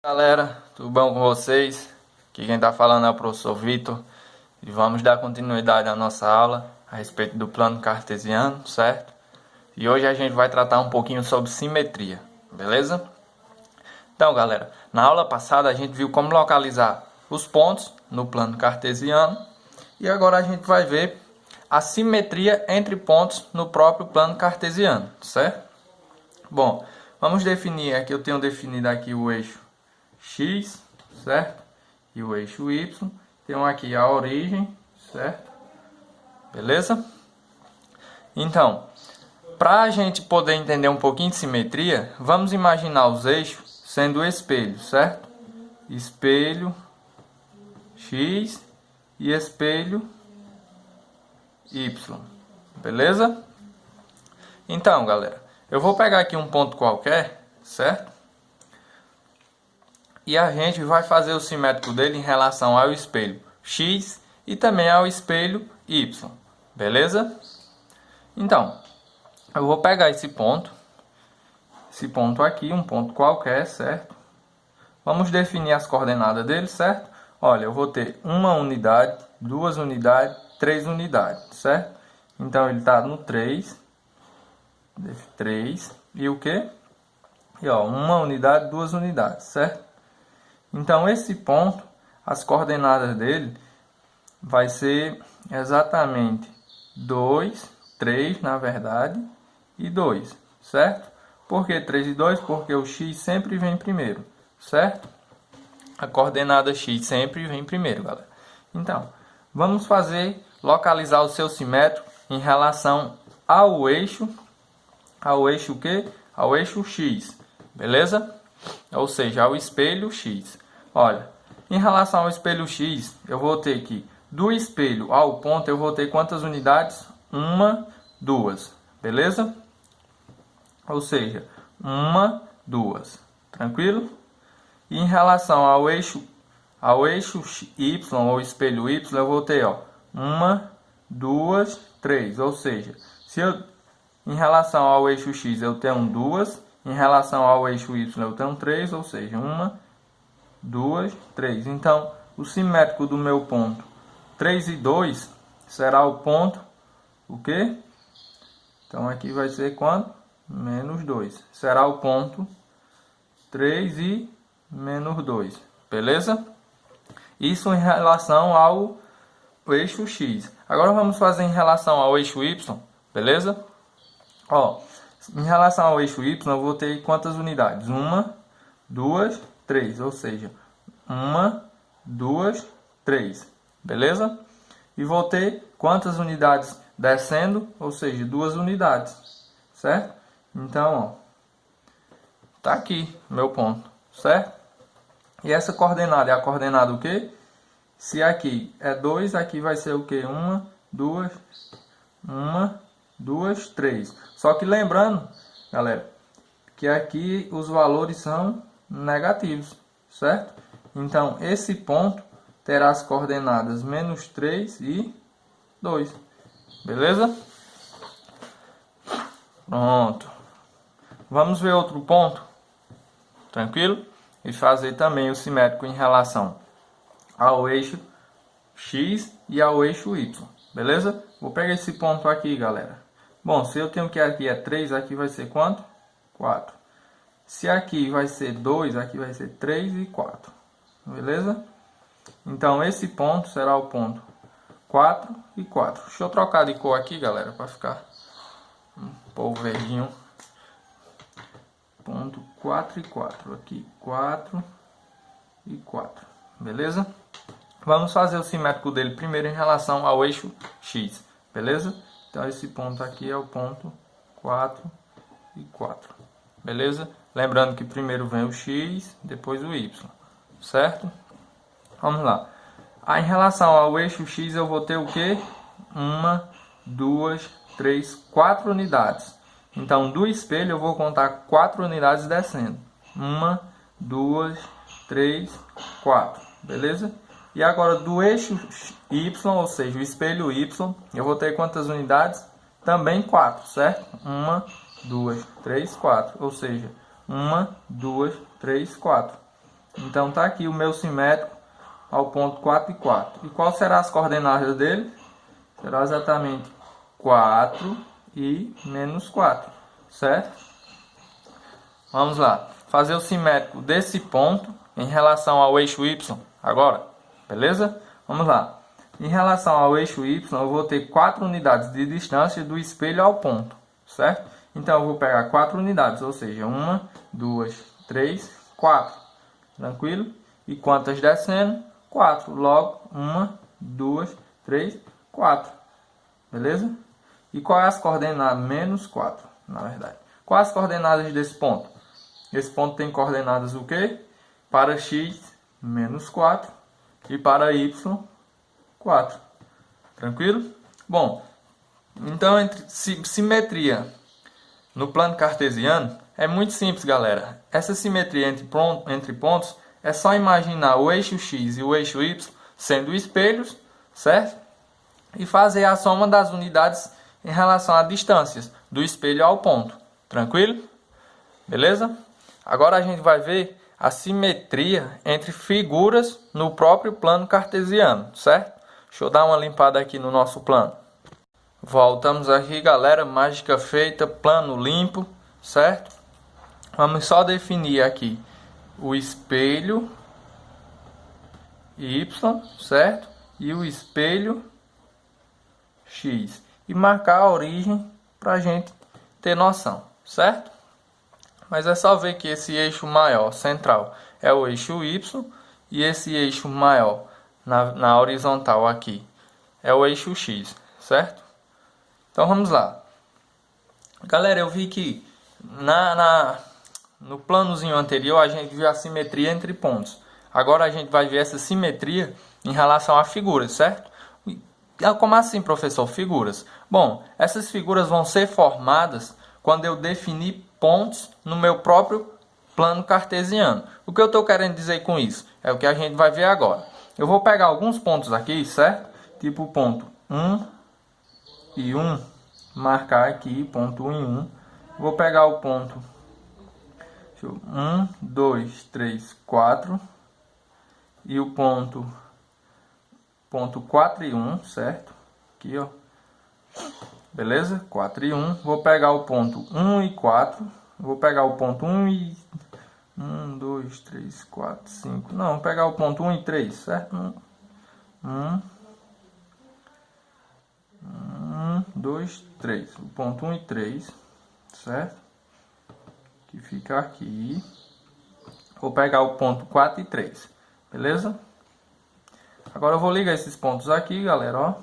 Galera, tudo bom com vocês? Aqui quem está falando é o professor Vitor e vamos dar continuidade à nossa aula a respeito do plano cartesiano, certo? E hoje a gente vai tratar um pouquinho sobre simetria, beleza? Então, galera, na aula passada a gente viu como localizar os pontos no plano cartesiano e agora a gente vai ver a simetria entre pontos no próprio plano cartesiano, certo? Bom, vamos definir aqui, eu tenho definido aqui o eixo X, certo? E o eixo Y. Tem aqui a origem, certo? Beleza? Então, para a gente poder entender um pouquinho de simetria, vamos imaginar os eixos sendo espelhos, certo? Espelho X e espelho Y. Beleza? Então, galera, eu vou pegar aqui um ponto qualquer, certo? E a gente vai fazer o simétrico dele em relação ao espelho X e também ao espelho Y. Beleza? Então, eu vou pegar esse ponto aqui, um ponto qualquer, certo? Vamos definir as coordenadas dele, certo? Olha, eu vou ter uma unidade, duas unidades, três unidades, certo? Então, ele está no 3 e o quê? E ó, uma unidade, duas unidades, certo? Então, esse ponto, as coordenadas dele vai ser exatamente 2, 3 na verdade, e 2, certo? Por que 3 e 2? Porque o x sempre vem primeiro, certo? A coordenada x sempre vem primeiro, galera. Então, vamos localizar o seu simétrico em relação ao eixo o quê? Ao eixo x, beleza? Ou seja, ao espelho X. Olha, em relação ao espelho X, eu vou ter que, do espelho ao ponto, eu vou ter quantas unidades? Uma, duas, beleza? Ou seja, uma, duas, tranquilo? E em relação ao eixo Y, ou espelho Y, eu vou ter, ó, uma, duas, três. Ou seja, em relação ao eixo X eu tenho duas, em relação ao eixo Y eu tenho 3, ou seja, uma, duas, três. Então, o simétrico do meu ponto 3 e 2 será o ponto, o quê? Então, aqui vai ser quanto? Menos 2. Será o ponto 3 e menos 2. Beleza? Isso em relação ao eixo X. Agora, vamos fazer em relação ao eixo Y. Beleza? Ó, em relação ao eixo Y, eu vou ter quantas unidades? Uma, duas, três. Ou seja, uma, duas, três. Beleza? E vou ter quantas unidades descendo? Ou seja, duas unidades. Certo? Então, ó, tá aqui meu ponto. Certo? E essa coordenada é a coordenada o quê? Se aqui é 2, aqui vai ser o quê? Uma, duas, três. Só que lembrando, galera, que aqui os valores são negativos, certo? Então, esse ponto terá as coordenadas menos 3 e 2. Beleza? Pronto. Vamos ver outro ponto. Tranquilo? E fazer também o simétrico em relação ao eixo X e ao eixo Y. Beleza? Vou pegar esse ponto aqui, galera. Bom, se eu tenho que aqui é 3, aqui vai ser quanto? 4. Se aqui vai ser 2, aqui vai ser 3 e 4. Beleza? Então, esse ponto será o ponto 4 e 4. Deixa eu trocar de cor aqui, galera, para ficar um pouco verdinho. Ponto 4 e 4. Aqui, 4 e 4. Beleza? Vamos fazer o simétrico dele primeiro em relação ao eixo X. Beleza? Então, esse ponto aqui é o ponto 4 e 4. Beleza? Lembrando que primeiro vem o X, depois o Y. Certo? Vamos lá. Aí, em relação ao eixo X, eu vou ter o quê? Uma, duas, três, 4 unidades. Então, do espelho, eu vou contar 4 unidades descendo. Uma, duas, três, 4. Beleza? E agora do eixo Y, ou seja, o espelho Y, eu vou ter quantas unidades? Também 4, certo? 1, 2, 3, 4. Ou seja, 1, 2, 3, 4. Então tá aqui o meu simétrico ao ponto 4 e 4. E qual será as coordenadas dele? Será exatamente 4 e menos 4, certo? Vamos lá, fazer o simétrico desse ponto em relação ao eixo Y agora, beleza? Vamos lá. Em relação ao eixo Y, eu vou ter 4 unidades de distância do espelho ao ponto, certo? Então eu vou pegar 4 unidades, ou seja, 1, 2, 3, 4. Tranquilo? E quantas descendo? 4. Logo, 1, 2, 3, 4. Beleza? E qual é as coordenadas? Menos 4, na verdade. Quais as coordenadas desse ponto? Esse ponto tem coordenadas o quê? Para x, menos 4. E para y, 4. Tranquilo? Bom, então entre simetria no plano cartesiano é muito simples, galera. Essa simetria entre pontos é só imaginar o eixo x e o eixo y sendo espelhos, certo? E fazer a soma das unidades em relação a distâncias do espelho ao ponto. Tranquilo? Beleza? Agora a gente vai ver a simetria entre figuras no próprio plano cartesiano, certo? Deixa eu dar uma limpada aqui no nosso plano. Voltamos aqui, galera. Mágica feita, plano limpo, certo? Vamos só definir aqui o espelho Y, certo? E o espelho X. E marcar a origem para a gente ter noção, certo? Mas é só ver que esse eixo maior central é o eixo Y e esse eixo maior na horizontal aqui é o eixo X, certo? Então vamos lá. Galera, eu vi que no planozinho anterior a gente viu a simetria entre pontos. Agora a gente vai ver essa simetria em relação a figuras, certo? Como assim, professor? Figuras. Bom, essas figuras vão ser formadas quando eu definir pontos no meu próprio plano cartesiano. O que eu estou querendo dizer com isso? É o que a gente vai ver agora. Eu vou pegar alguns pontos aqui, certo? Tipo o ponto 1 e 1. Marcar aqui, ponto 1 e 1. Vou pegar o ponto 1, 2, 3, 4. E o ponto 4 e 1, certo? Aqui, ó. Beleza? 4 e 1. Vou pegar o ponto 1 e 4. Vou pegar o ponto 1 e... 1, 2, 3, 4, 5. Não, vou pegar o ponto 1 e 3, certo? 1, 2, 3. O ponto 1 e 3, certo? Que fica aqui. Vou pegar o ponto 4 e 3. Beleza? Agora eu vou ligar esses pontos aqui, galera, ó.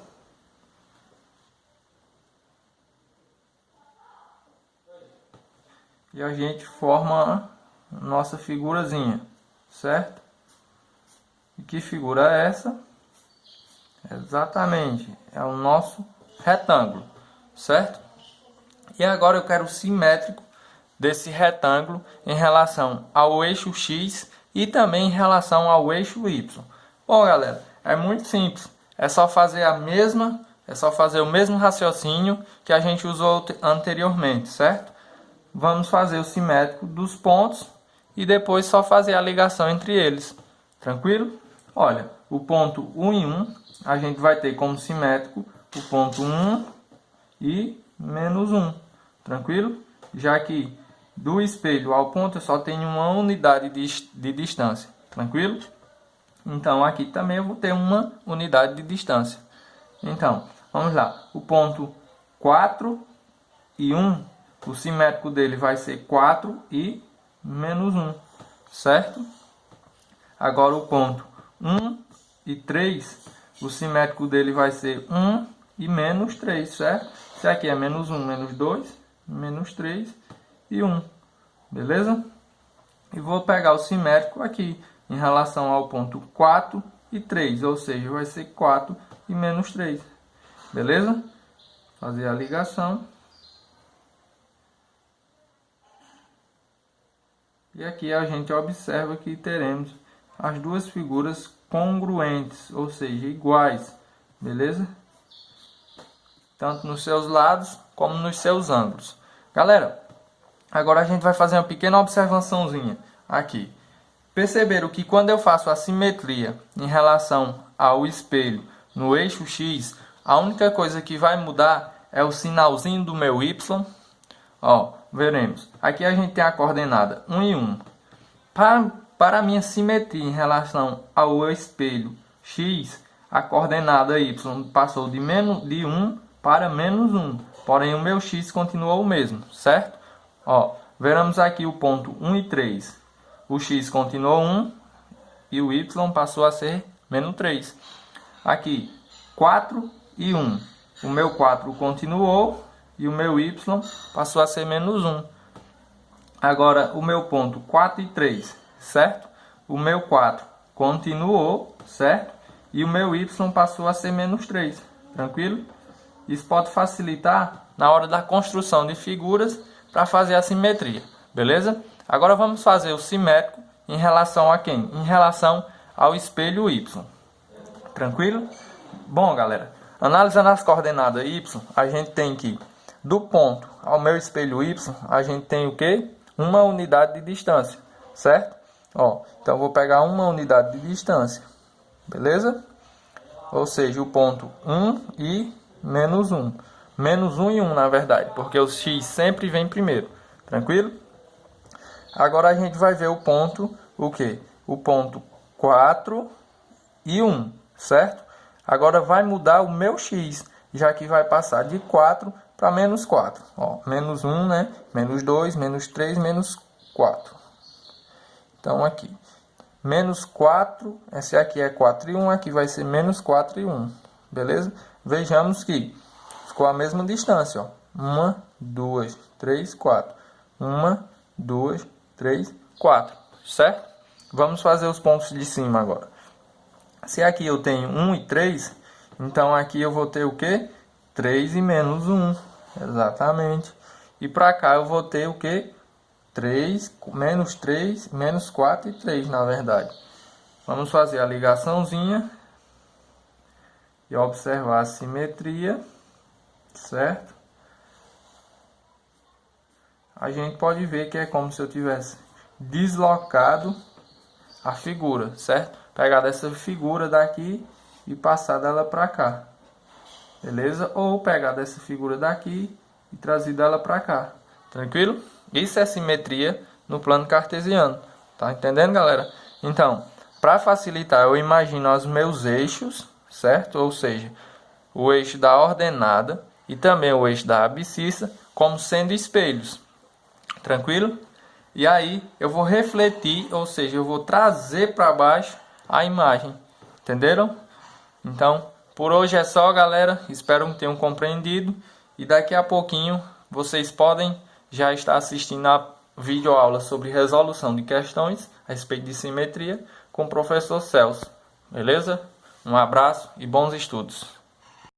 E a gente forma a nossa figurazinha, certo? E que figura é essa? Exatamente, é o nosso retângulo, certo? E agora eu quero o simétrico desse retângulo em relação ao eixo X e também em relação ao eixo Y. Bom, galera, é muito simples. É só fazer o mesmo raciocínio que a gente usou anteriormente, certo? Vamos fazer o simétrico dos pontos e depois só fazer a ligação entre eles. Tranquilo? Olha, o ponto 1 e 1, a gente vai ter como simétrico o ponto 1 e menos 1. Tranquilo? Já que do espelho ao ponto eu só tenho uma unidade de distância. Tranquilo? Então aqui também eu vou ter uma unidade de distância. Então, vamos lá. O ponto 4 e 1, o simétrico dele vai ser 4 e menos 1, certo? Agora o ponto 1 e 3, o simétrico dele vai ser 1 e menos 3, certo? Isso aqui é menos 1, menos 2, menos 3 e 1, beleza? E vou pegar o simétrico aqui em relação ao ponto 4 e 3, ou seja, vai ser 4 e menos 3, beleza? Fazer a ligação. E aqui a gente observa que teremos as duas figuras congruentes, ou seja, iguais, beleza? Tanto nos seus lados como nos seus ângulos. Galera, agora a gente vai fazer uma pequena observaçãozinha aqui. Perceberam que quando eu faço a simetria em relação ao espelho no eixo X, a única coisa que vai mudar é o sinalzinho do meu Y. Ó, veremos. Aqui a gente tem a coordenada 1 e 1. Para a minha simetria em relação ao espelho X, a coordenada Y passou de 1 para -1. Porém, o meu X continuou o mesmo, certo? Ó, veremos aqui o ponto 1 e 3. O X continuou 1 e o Y passou a ser -3. Aqui, 4 e 1. O meu 4 continuou e o meu Y passou a ser -1. Agora, o meu ponto 4 e 3, certo? O meu 4 continuou, certo? E o meu Y passou a ser -3. Tranquilo? Isso pode facilitar na hora da construção de figuras para fazer a simetria. Beleza? Agora vamos fazer o simétrico em relação a quem? Em relação ao espelho Y. Tranquilo? Bom, galera, analisando as coordenadas Y, a gente tem que, do ponto ao meu espelho Y, a gente tem o quê? Uma unidade de distância, certo? Ó, então eu vou pegar uma unidade de distância, beleza? Ou seja, o ponto 1 e -1. -1 e 1, na verdade, porque o X sempre vem primeiro, tranquilo? Agora a gente vai ver o ponto, o quê? O ponto 4 e 1, certo? Agora vai mudar o meu X, já que vai passar de 4 para -4. Ó, -1, né? -2, -3, -4. Então aqui, -4, esse aqui é 4 e 1, aqui vai ser -4 e 1, beleza? Vejamos que ficou a mesma distância, ó. 1, 2, 3, 4. 1, 2, 3, 4, certo? Vamos fazer os pontos de cima agora. Se aqui eu tenho 1 e 3, então aqui eu vou ter o quê? 3 e -1, exatamente. E para cá eu vou ter o quê? 3, -3, -4 e 3, na verdade. Vamos fazer a ligaçãozinha e observar a simetria, certo? A gente pode ver que é como se eu tivesse deslocado a figura, certo? Pegar essa figura daqui e passar dela para cá, beleza? Ou pegar dessa figura daqui e trazer ela para cá, tranquilo? Isso é simetria no plano cartesiano, tá entendendo, galera? Então, para facilitar, eu imagino os meus eixos, certo? Ou seja, o eixo da ordenada e também o eixo da abscissa como sendo espelhos, tranquilo? E aí eu vou refletir, ou seja, eu vou trazer para baixo a imagem, entenderam? Então, por hoje é só, galera. Espero que tenham compreendido e daqui a pouquinho vocês podem já estar assistindo a videoaula sobre resolução de questões a respeito de simetria com o professor Celso, beleza? Um abraço e bons estudos.